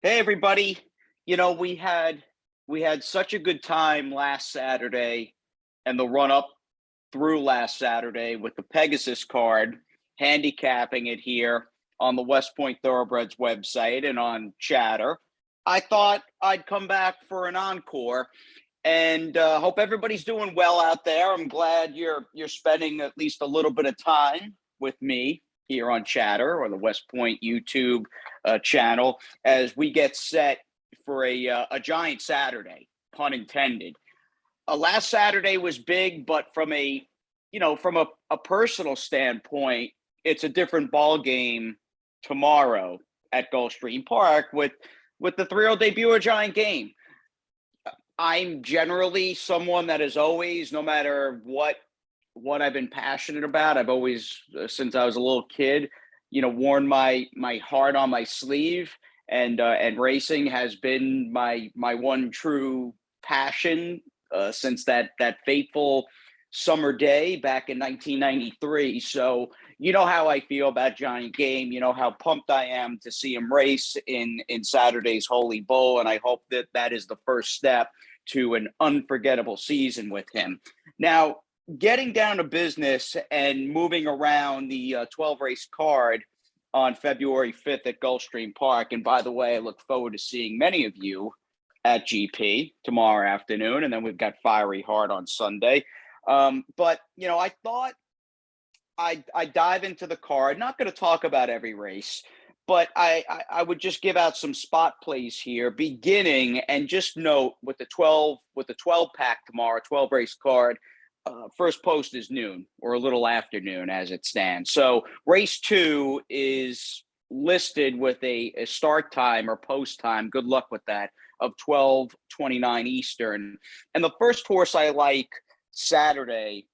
Hey everybody. We had such a good time last Saturday and the run up through last Saturday with the Pegasus card, handicapping it here on the West Point Thoroughbreds website and on Chatter. I thought I'd come back for an encore and hope everybody's doing well out there. I'm glad you're spending at least a little bit of time with me here on Chatter or the West Point YouTube channel as we get set for a giant Saturday, pun intended. Last Saturday was big, but from a personal standpoint, it's a different ball game tomorrow at Gulfstream Park with the 3-0 debut of a giant game. I'm generally someone that is always, no matter what I've been passionate about, I've always, since I was a little kid, worn my heart on my sleeve, and racing has been my one true passion since that fateful summer day back in 1993. So you know how I feel about Giant Game. You know how pumped I am to see him race in Saturday's Holy Bowl, and I hope that is the first step to an unforgettable season with him. Now, getting down to business and moving around the 12 race card on February 5th at Gulfstream Park. And by the way, I look forward to seeing many of you at GP tomorrow afternoon. And then we've got Fiery Heart on Sunday. But I thought I'd dive into the card. Not going to talk about every race, but I would just give out some spot plays here, beginning and just note with the 12 pack tomorrow, 12 race card. First post is noon or a little after noon as it stands. So race 2 is listed with a start time or post time. Good luck with that, of 12:29 Eastern. And the first horse I like Saturday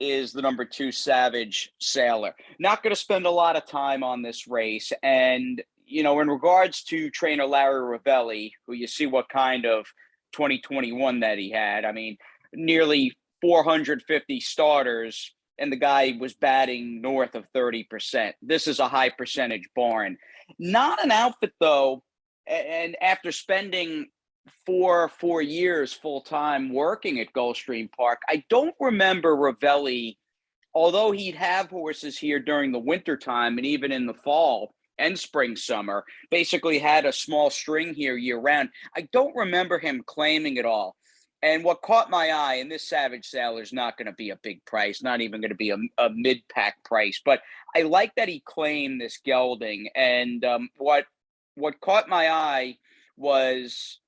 is the number 2 Savage Sailor. Not going to spend a lot of time on this race. And, in regards to trainer Larry Ravelli, who you see what kind of 2021 that he had, I mean, nearly 450 starters, and the guy was batting north of 30%. This is a high percentage barn. Not an outfit, though, and after spending four years full-time working at Gulfstream Park, I don't remember Ravelli, although he'd have horses here during the wintertime and even in the fall and spring, summer, basically had a small string here year-round. I don't remember him claiming it all. And what caught my eye, and this Savage Sailor is not going to be a big price, not even going to be a mid-pack price, but I like that he claimed this gelding. And what caught my eye was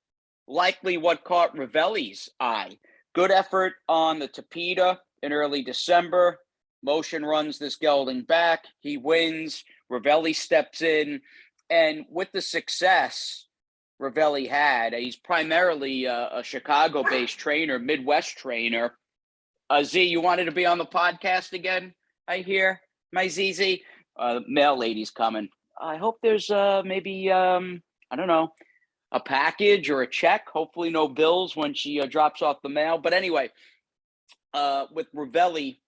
likely what caught Ravelli's eye. Good effort on the Tapeta in early December. Motion runs this gelding back. He wins. Ravelli steps in. And with the success Ravelli had, he's primarily a Chicago-based trainer, Midwest trainer. Z, you wanted to be on the podcast again, I hear? My ZZ? Mail lady's coming. I hope there's maybe, I don't know, a package or a check. Hopefully no bills when she drops off the mail. But anyway, with Ravelli,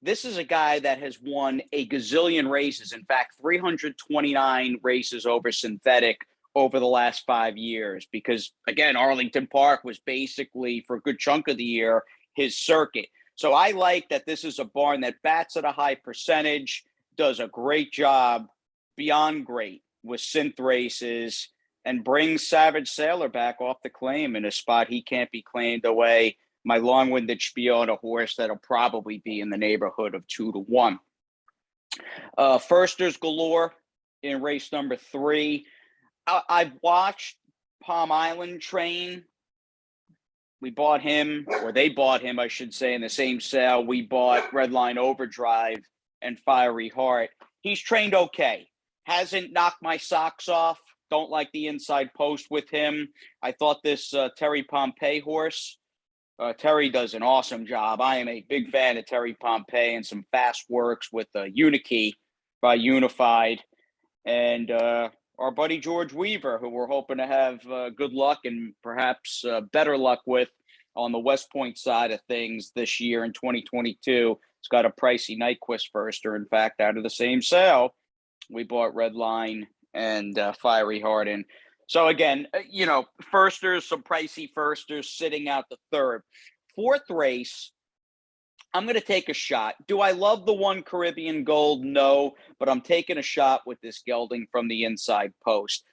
this is a guy that has won a gazillion races. In fact, 329 races over synthetic over the last 5 years, because again, Arlington Park was basically for a good chunk of the year his circuit. So I like that this is a barn that bats at a high percentage, does a great job, beyond great, with synth races, and brings Savage Sailor back off the claim in a spot he can't be claimed away. My long-winded spiel on a horse that'll probably be in the neighborhood of 2-1. Firsters galore in race number 3. I've watched Palm Island train. We bought him, or they bought him, I should say, in the same sale. We bought Redline Overdrive and Fiery Heart. He's trained okay. Hasn't knocked my socks off. Don't like the inside post with him. I thought this Terry Pompey horse, Terry does an awesome job. I am a big fan of Terry Pompey and some fast works with Unikey by Unified. And our buddy George Weaver, who we're hoping to have good luck and perhaps better luck with on the West Point side of things this year in 2022. It's got a pricey Nyquist firster, in fact, out of the same sale. We bought Redline and Fiery Heart in. So again, firsters, some pricey firsters sitting out the third. Fourth race, I'm going to take a shot. Do I love the one Caribbean Gold? No, but I'm taking a shot with this gelding from the inside post.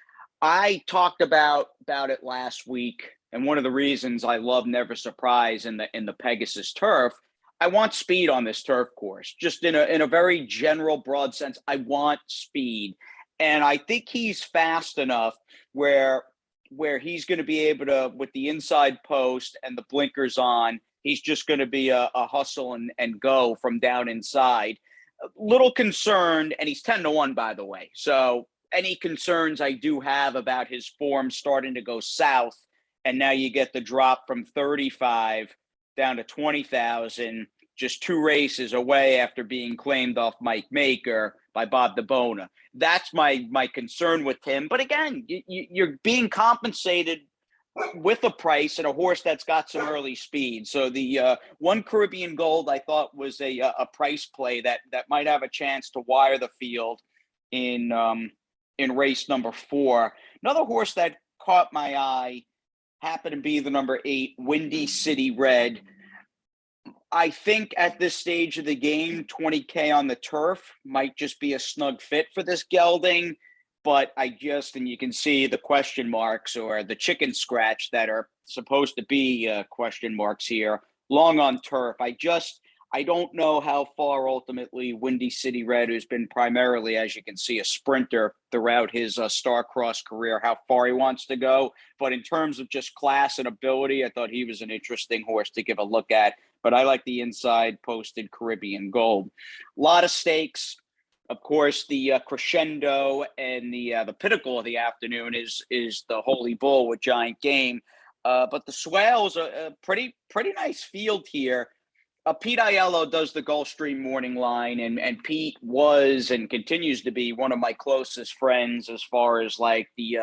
I talked about it last week, and one of the reasons I love Never Surprise in the Pegasus turf, I want speed on this turf course. Just in a very general, broad sense, I want speed, and I think he's fast enough where he's going to be able to, with the inside post and the blinkers on, he's just going to be a hustle and go from down inside. A little concerned, and he's 10-1, by the way. So any concerns I do have about his form starting to go south, and now you get the drop from 35 down to 20,000, just 2 races away after being claimed off Mike Maker by Bob DeBona. That's my concern with him. But again, you're being compensated with a price and a horse that's got some early speed. So the one Caribbean Gold I thought was a price play that might have a chance to wire the field in race number 4. Another horse that caught my eye happened to be the number 8, Windy City Red. I think at this stage of the game, 20K on the turf might just be a snug fit for this gelding. But and you can see the question marks or the chicken scratch that are supposed to be question marks here, long on turf. I don't know how far ultimately Windy City Red, who's been primarily, as you can see, a sprinter throughout his Starcross career, how far he wants to go. But in terms of just class and ability, I thought he was an interesting horse to give a look at. But I like the inside posted Caribbean Gold. A lot of stakes. Of course, the crescendo and the pinnacle of the afternoon is the Holy Bull with Giant Game. But the Swales are a pretty nice field here. Pete Aiello does the Gulfstream morning line, and Pete was and continues to be one of my closest friends as far as like the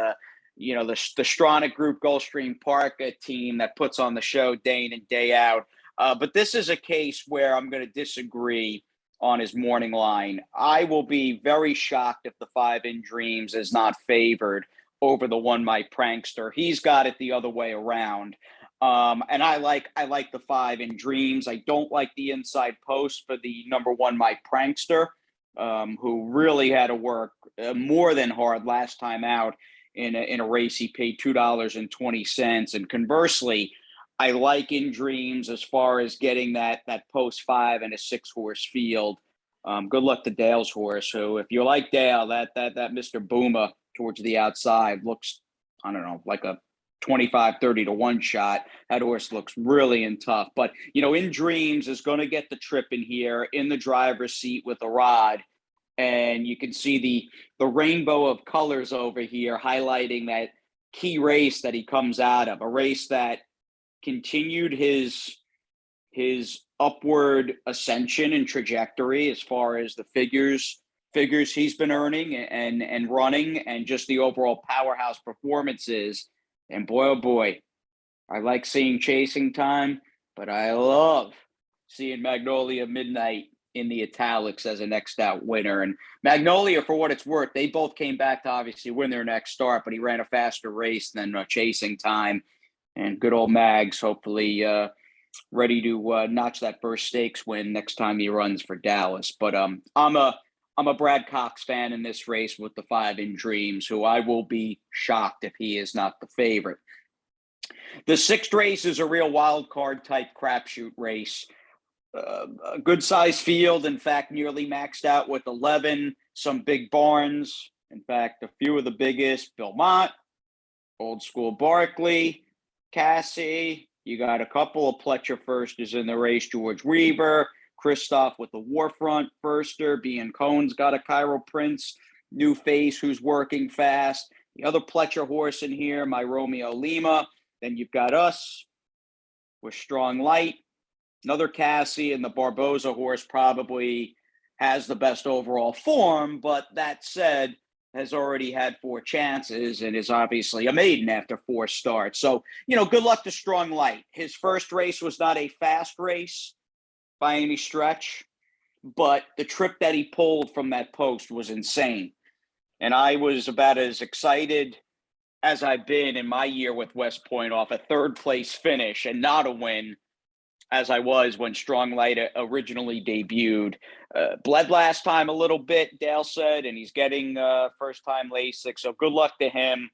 Stronach Group Gulfstream Park team that puts on the show day in and day out. But this is a case where I'm going to disagree on his morning line. I will be very shocked if the 5 in Dreams is not favored over the 1 My Prankster. He's got it the other way around. And I like the 5 in Dreams. I don't like the inside post for the number 1 My Prankster, who really had to work more than hard last time out in a race. He paid $2.20. And conversely, I like In Dreams as far as getting that post 5 and a 6-horse field. Good luck to Dale's horse, who, if you like Dale, that Mr. Booma towards the outside looks, I don't know, like a 25-30-1 shot. That horse looks really in tough. But, In Dreams is going to get the trip in here in the driver's seat with a rod. And you can see the rainbow of colors over here highlighting that key race that he comes out of, a race that continued his upward ascension and trajectory as far as the figures he's been earning and running, and just the overall powerhouse performances. And boy, oh boy, I like seeing Chasing Time, but I love seeing Magnolia Midnight in the italics as a next out winner. And Magnolia, for what it's worth, they both came back to obviously win their next start, but he ran a faster race than Chasing Time. And good old Mags, hopefully ready to notch that first stakes win next time he runs for Dallas. But I'm a Brad Cox fan in this race with the 5 in Dreams, who I will be shocked if he is not the favorite. The 6th race is a real wild card type crapshoot race. A good size field, in fact, nearly maxed out with 11. Some big barns. In fact, a few of the biggest: Belmont, Old School Barkley, Cassie. You got a couple of Pletcher firsters in the race: George Weaver, Christoph with the Warfront firster, being Cohen's got a Cairo Prince, new face who's working fast. The other Pletcher horse in here, my Romeo Lima. Then you've got us with Strong Light, another Cassie, and the Barboza horse probably has the best overall form, but that said, has already had 4 chances and is obviously a maiden after 4 starts. So, good luck to Strong Light. His first race was not a fast race by any stretch, but the trip that he pulled from that post was insane. And I was about as excited as I've been in my year with West Point off a third place finish and not a win, as I was when Strong Light originally debuted. Bled last time a little bit, Dale said, and he's getting first time LASIK. So good luck to him.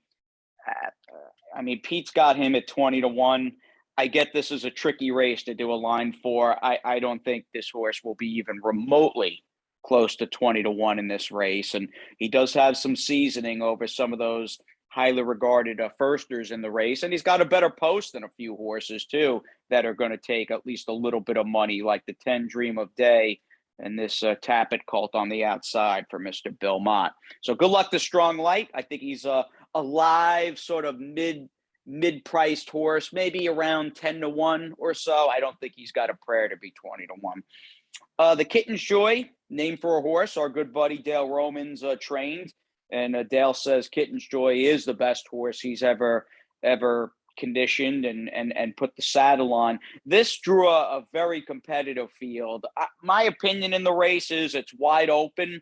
I mean, Pete's got him at 20-1. I get this is a tricky race to do a line for. I don't think this horse will be even remotely close to 20-1 in this race. And he does have some seasoning over some of those highly regarded firsters in the race. And he's got a better post than a few horses, too, that are going to take at least a little bit of money, like the 10 Dream of Day and this Tappet Cult on the outside for Mr. Bill Mott. So good luck to Strong Light. I think he's a live sort of mid-priced horse, maybe around 10-1 or so. I don't think he's got a prayer to be 20-1. The Kittens Joy, named for a horse, our good buddy Dale Romans trained. And Dale says Kittens Joy is the best horse he's ever conditioned and put the saddle on. This drew a very competitive field. My opinion in the race is it's wide open.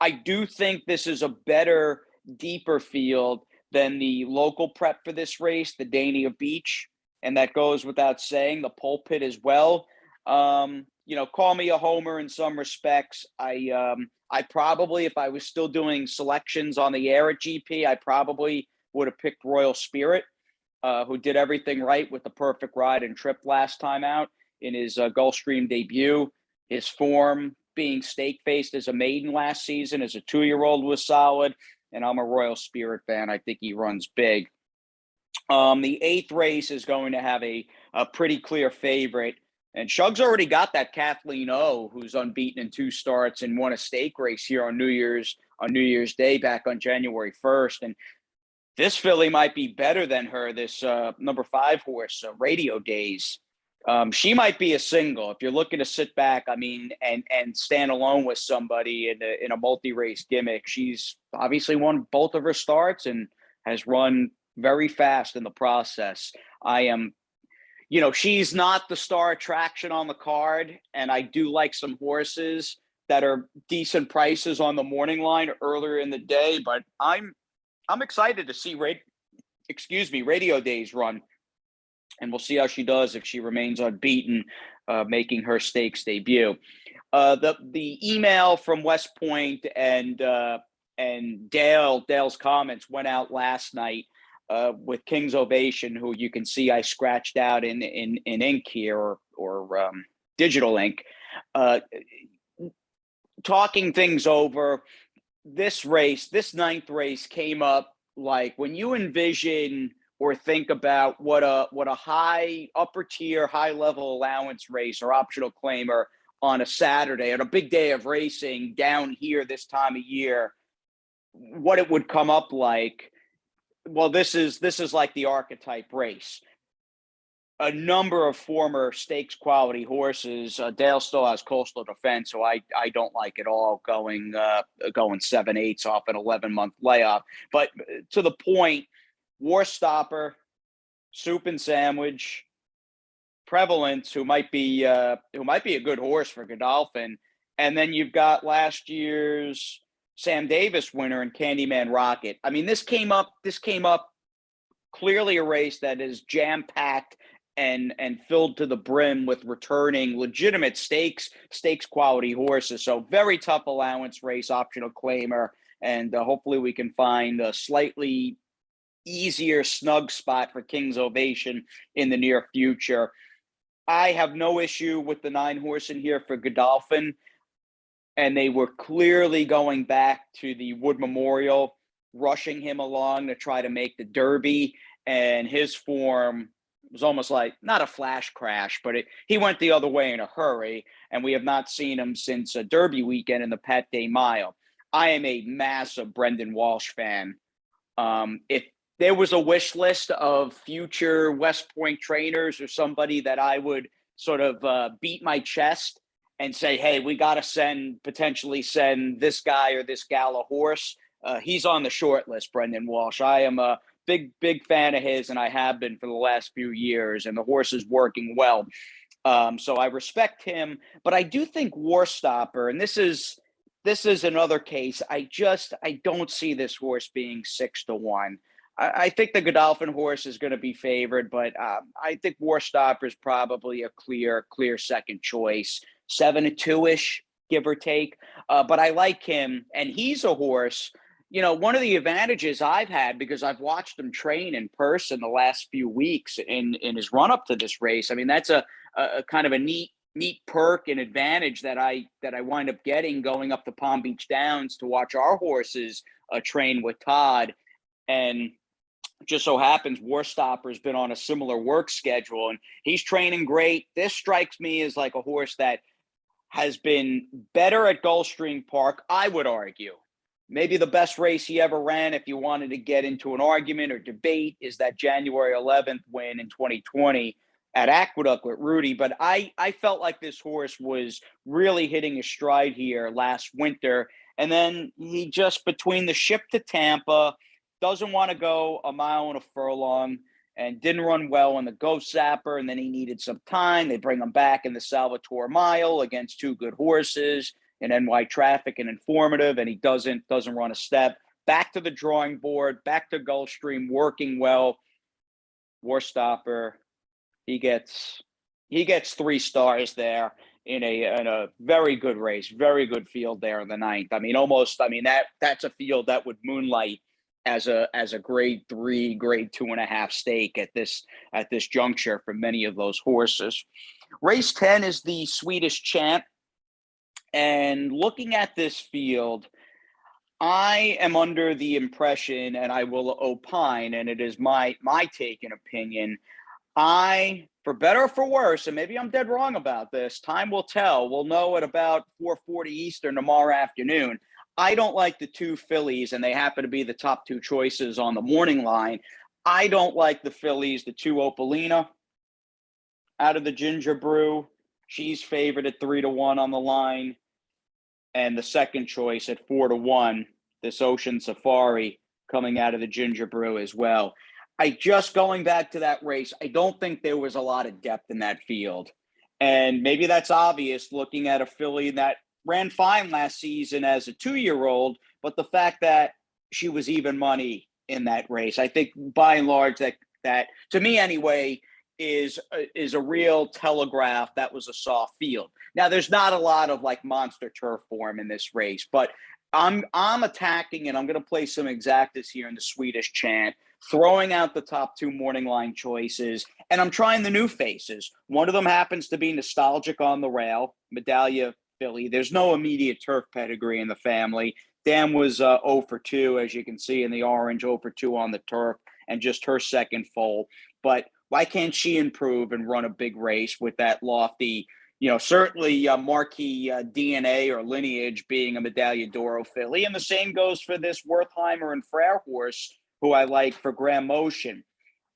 I do think this is a better, deeper field than the local prep for this race, the Dania Beach. And that goes without saying, the Pulpit as well. Call me a homer in some respects. I probably, if I was still doing selections on the air at GP, I probably would have picked Royal Spirit, who did everything right with the perfect ride and trip last time out in his Gulfstream debut. His form being stake-faced as a maiden last season as a 2-year-old was solid, and I'm a Royal Spirit fan. I think he runs big. The 8th race is going to have a pretty clear favorite. And Shug's already got that Kathleen O, who's unbeaten in 2 starts and won a stake race here on New Year's Day back on January 1st. And this filly might be better than her, this number 5 horse, Radio Days. She might be a single if you're looking to sit back, and stand alone with somebody in a multi-race gimmick. She's obviously won both of her starts and has run very fast in the process. She's not the star attraction on the card, and I do like some horses that are decent prices on the morning line earlier in the day, but I'm excited to see Radio Days run, and we'll see how she does if she remains unbeaten, making her stakes debut. The email from West Point and Dale's comments went out last night. With King's Ovation, who you can see I scratched out in ink here or digital ink, talking things over. This 9th race came up like when you envision or think about what a high upper tier, high level allowance race or optional claimer on a Saturday on a big day of racing down here this time of year, what it would come up like. Well, this is like the archetype race. A number of former stakes quality horses. Dale still has Coastal Defense, so I don't like it all going 7/8 off an 11-month layoff. But to the point, War Stopper, Soup and Sandwich, Prevalence, who might be a good horse for Godolphin, and then you've got last year's Sam Davis winner and Candyman Rocket. I mean, this came up clearly a race that is jam-packed and filled to the brim with returning legitimate stakes quality horses. So very tough allowance race, optional claimer, and hopefully we can find a slightly easier snug spot for King's Ovation in the near future. I have no issue with the 9 horse in here for Godolphin. And they were clearly going back to the Wood Memorial, rushing him along to try to make the Derby. And his form was almost like, not a flash crash, but he went the other way in a hurry. And we have not seen him since a Derby weekend in the Pat Day Mile. I am a massive Brendan Walsh fan. If there was a wish list of future West Point trainers or somebody that I would sort of beat my chest and say, hey, we got to potentially send this guy or this gal a horse, he's on the short list, Brendan Walsh. I am a big fan of his, and I have been for the last few years, and the horse is working well. So I respect him, but I do think War Stopper, and this is another case. I don't see this horse being 6-1. I think the Godolphin horse is going to be favored, but I think Warstopper is probably a clear second choice, 7-2 ish, give or take. But I like him, and he's a horse. You know, one of the advantages I've had because I've watched him train in person the last few weeks in his run up to this race. I mean, that's a kind of a neat perk and advantage that I wind up getting going up to Palm Beach Downs to watch our horses train with Todd. And just so happens Warstopper's been on a similar work schedule and he's training great. This strikes me as like a horse that has been better at Gulfstream Park, I would argue. Maybe the best race he ever ran, if you wanted to get into an argument or debate, is that January 11th win in 2020 at Aqueduct with Rudy. But I felt like this horse was really hitting his stride here last winter. And then he just, between the ship to Tampa, doesn't want to go a mile and a furlong and didn't run well in the Ghost Zapper. And then he needed some time. They bring him back in the Salvatore Mile against two good horses in NY Traffic and Informative. And he doesn't run a step. Back to the drawing board, back to Gulfstream, working well. Warstopper, he gets 3 stars there in a very good race, very good field there in the 9th. I mean, that's a field that would moonlight as a grade 3, grade 2.5 stake at this juncture for many of those horses. Race 10 is the Swedish Champ. And looking at this field, I am under the impression, and I will opine, and it is my take and opinion, for better or for worse, and maybe I'm dead wrong about this, time will tell. We'll know at about 4:40 Eastern tomorrow afternoon. I don't like the 2 fillies, and they happen to be the top 2 choices on the morning line. I don't like the fillies, the 2 Opalina out of the Ginger Brew. She's favored at 3-1 on the line. And the second choice at 4-1, this Ocean Safari coming out of the Ginger Brew as well. Going back to that race, I don't think there was a lot of depth in that field. And maybe that's obvious looking at a filly that ran fine last season as a 2-year-old, but the fact that she was even money in that race, I think by and large that to me anyway, is a real telegraph that was a soft field. Now, there's not a lot of like monster turf form in this race, but I'm attacking and I'm going to play some exactas here in the Swedish Champ, throwing out the top 2 morning line choices, and I'm trying the new faces. One of them happens to be Nostalgic on the Rail, Medallia filly. There's no immediate turf pedigree in the family. Dan was 0 for 2, as you can see in the orange, 0 for 2 on the turf, and just her second foal. But why can't she improve and run a big race with that lofty, certainly marquee DNA or lineage being a Medaglia d'Oro filly? And the same goes for this Wertheimer and Frere horse, who I like for Graham Motion.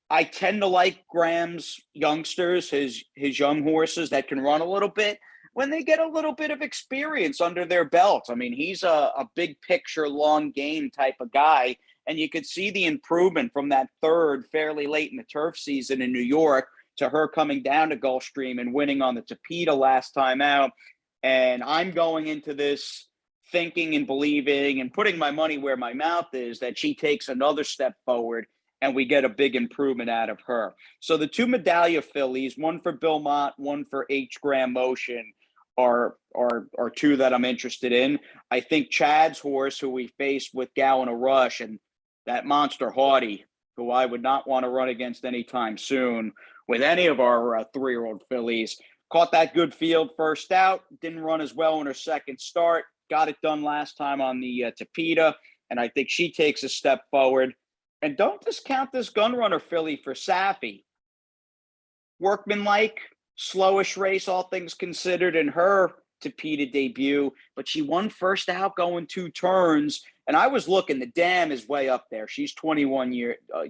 I tend to like Graham's youngsters, his young horses that can run a little bit when they get a little bit of experience under their belts. I mean, he's a big picture, long game type of guy. And you could see the improvement from that third fairly late in the turf season in New York to her coming down to Gulfstream and winning on the Tapeta last time out. And I'm going into this thinking and believing and putting my money where my mouth is that she takes another step forward and we get a big improvement out of her. So the 2 Medallia fillies, one for Bill Mott, one for H. Graham Motion, are 2 that I'm interested in. I think Chad's horse, who we faced with Gowan a Rush, and that Monster Haughty, who I would not want to run against anytime soon with any of our 3-year-old fillies, caught that good field first out, didn't run as well in her second start, got it done last time on the Tapeta, and I think she takes a step forward. And don't discount this Gunrunner filly for Safi. Workmanlike, slowish race, all things considered, in her Tapeta debut, but she won first out going 2 turns. And I was looking, the dam is way up there. She's 21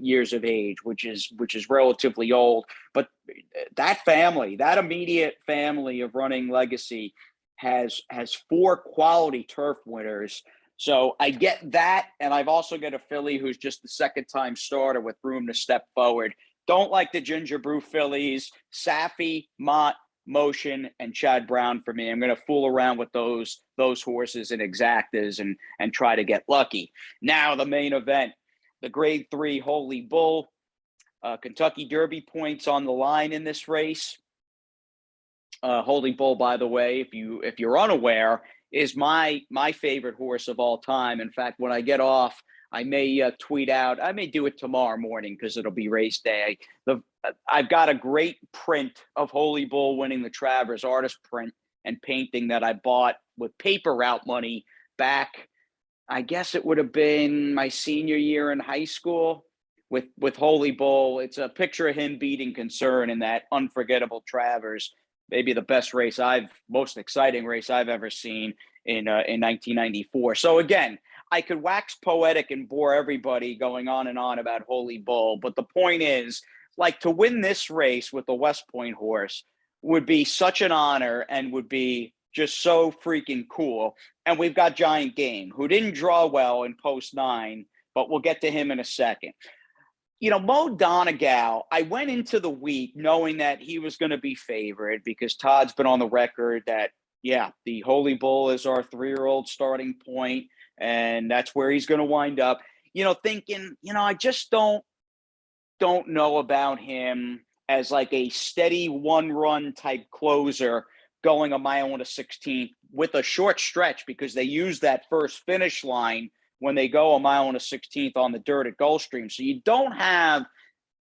years of age, which is relatively old. But that family, that immediate family of Running Legacy has 4 quality turf winners. So I get that. And I've also got a filly who's just the second-time starter with room to step forward. Don't like the Ginger Brew fillies. Safi, Mott, Motion, and Chad Brown for me. I'm going to fool around with those horses and exactas and try to get lucky. Now the main event. the Grade 3 Holy Bull. Kentucky Derby points on the line in this race. Holy Bull, by the way, if you're unaware, is my favorite horse of all time. In fact, when I get off, I may tweet out. I may do it tomorrow morning because it'll be race day. I've got a great print of Holy Bull winning the Travers artist print and painting that I bought with paper route money back. I guess it would have been my senior year in high school with Holy Bull. It's a picture of him beating Concern in that unforgettable Travers. Maybe the best race most exciting race I've ever seen in 1994. So again, I could wax poetic and bore everybody going on and on about Holy Bull, but the point is, like, to win this race with the West Point horse would be such an honor and would be just so freaking cool. And we've got Giant Game, who didn't draw well in post 9, but we'll get to him in a second. You know, Mo Donegal, I went into the week knowing that he was going to be favored because Todd's been on the record that, yeah, the Holy Bull is our 3-year-old starting point, and that's where he's going to wind up. You know, thinking, I just don't know about him as like a steady one-run type closer going a mile and a 16th with a short stretch, because they use that first finish line when they go a mile and a 16th on the dirt at Gulfstream. So you don't have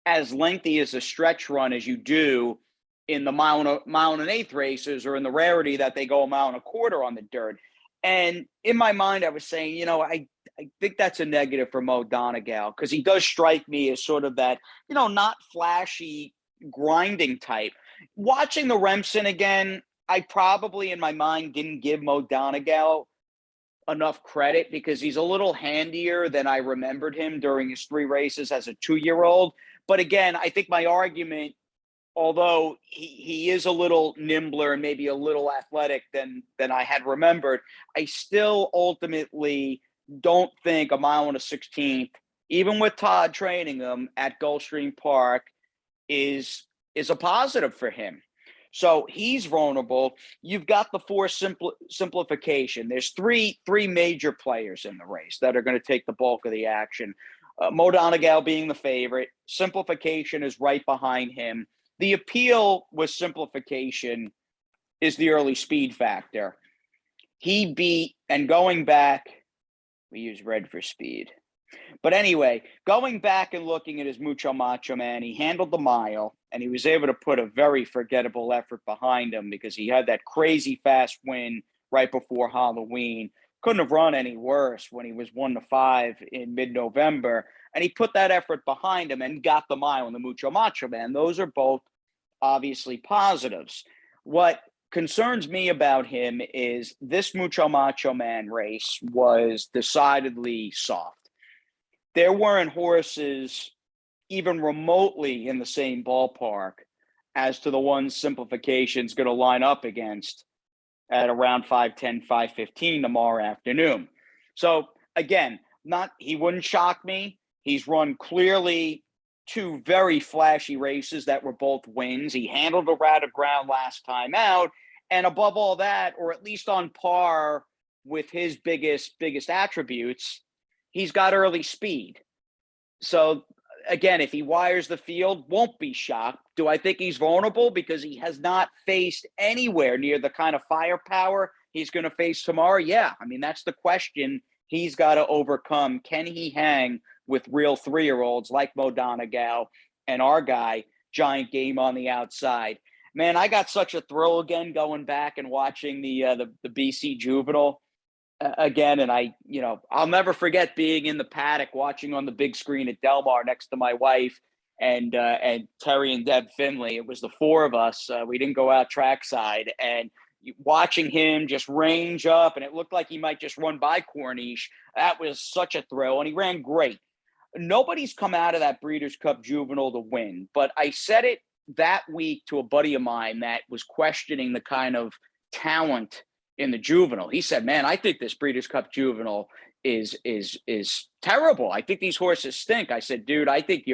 as lengthy as a stretch run as you do in the mile and an eighth races, or in the rarity that they go a mile and a quarter on the dirt. And in my mind, I was saying, I think that's a negative for Mo Donegal, because he does strike me as sort of that, not flashy grinding type. Watching the Remsen again, I probably in my mind didn't give Mo Donegal enough credit because he's a little handier than I remembered him during his 3 races as a 2-year-old. But again, I think my argument, although he is a little nimbler and maybe a little athletic than I had remembered, I still ultimately don't think a mile and a 16th, even with Todd training him at Gulfstream Park, is a positive for him. So he's vulnerable. You've got the 4 simplification. There's three major players in the race that are going to take the bulk of the action. Mo Donegal being the favorite. Simplification is right behind him. The appeal with simplification is the early speed factor. He beat, and going back, we use red for speed. But anyway, going back and looking at his Mucho Macho Man, he handled the mile, and he was able to put a very forgettable effort behind him because he had that crazy fast win right before Halloween. Couldn't have run any worse when he was 1-5 in mid-November. And he put that effort behind him and got the mile in the Mucho Macho Man. Those are both obviously positives. What concerns me about him is this Mucho Macho Man race was decidedly soft. There weren't horses even remotely in the same ballpark as to the ones Simplification's going to line up against at around 5:10, 5:15 tomorrow afternoon. So again, he wouldn't shock me. He's run clearly 2 very flashy races that were both wins. He handled a rat of ground last time out, and above all that, or at least on par with his biggest attributes, he's got early speed. So again, if he wires the field, won't be shocked. Do I think he's vulnerable because he has not faced anywhere near the kind of firepower he's going to face tomorrow? Yeah. I mean, that's the question he's got to overcome. Can he hang with real 3-year-olds like Mo Donegal and our guy, Giant Game, on the outside? Man, I got such a thrill again going back and watching the BC Juvenile again. And I'll never forget being in the paddock watching on the big screen at Del Mar next to my wife and Terry and Deb Finley. It was the 4 of us. We didn't go out trackside, and watching him just range up, and it looked like he might just run by Corniche. That was such a thrill, and he ran great. Nobody's come out of that Breeders' Cup Juvenile to win, but I said it that week to a buddy of mine that was questioning the kind of talent in the Juvenile. He said, man, I think this Breeders' Cup Juvenile is terrible. I think these horses stink. I said, dude, I think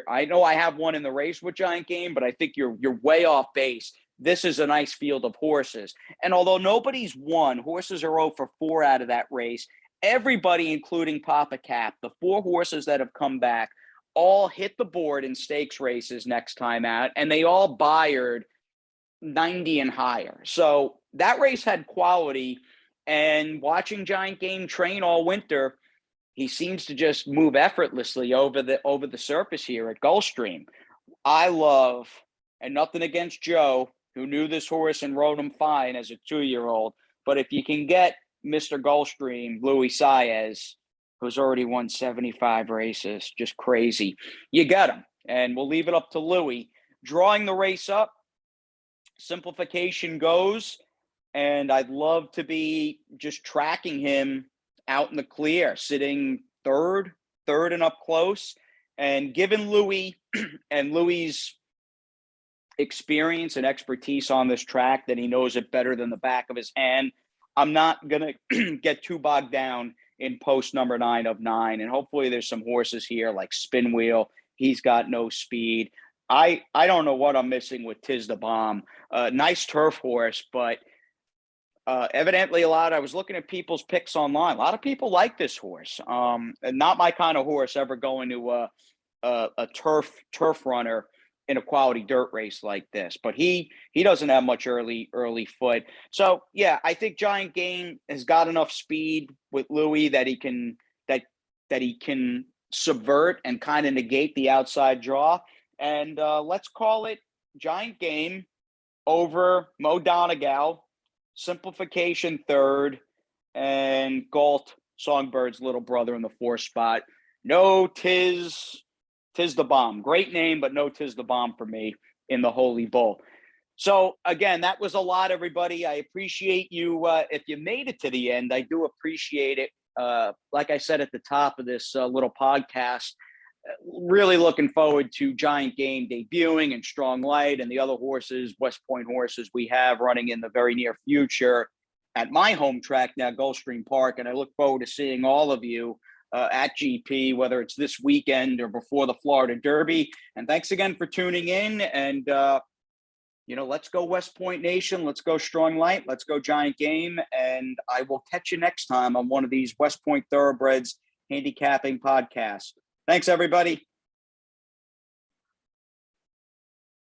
I know I have one in the race with Giant Game, but I think you're way off base. This is a nice field of horses. And although nobody's won, horses are 0 for 4 out of that race. everybody, including Papa Cap, the 4 horses that have come back, all hit the board in stakes races next time out, and they all Bayard 90 and higher. So that race had quality, and watching Giant Game train all winter, he seems to just move effortlessly over the surface here at Gulfstream. I love, and nothing against Joe, who knew this horse and rode him fine as a 2-year-old, but if you can get Mr. Gulfstream, Luis Saez, who's already won 75 races, just crazy, you get him. And we'll leave it up to Louis. Drawing the race up, Simplification goes, and I'd love to be just tracking him out in the clear, sitting third and up close. And given Louis and Louis's experience and expertise on this track, that he knows it better than the back of his hand, I'm not going to get too bogged down in post number 9 of 9. And hopefully there's some horses here like Spin Wheel. He's got no speed. I don't know what I'm missing with Tiz the Bomb. Nice turf horse, but evidently I was looking at people's picks online. A lot of people like this horse. And not my kind of horse ever going to a turf runner in a quality dirt race like this, but he doesn't have much early foot. So yeah, I think Giant Game has got enough speed with Louis that he can subvert and kind of negate the outside draw. And let's call it Giant Game over Mo Donegal, Simplification third, and Galt, Songbird's little brother, in the 4th spot. No Tiz the Bomb. Great name, but no Tiz the Bomb for me in the Holy Bull. So again, that was a lot, everybody. I appreciate you. If you made it to the end, I do appreciate it. Like I said at the top of this little podcast, really looking forward to Giant Game debuting and Strong Light and the other horses, West Point horses we have running in the very near future at my home track now, Gulfstream Park. And I look forward to seeing all of you at GP, whether it's this weekend or before the Florida Derby. And thanks again for tuning in. And, let's go West Point Nation. Let's go Strong Light. Let's go Giant Game. And I will catch you next time on one of these West Point Thoroughbreds handicapping podcasts. Thanks, everybody.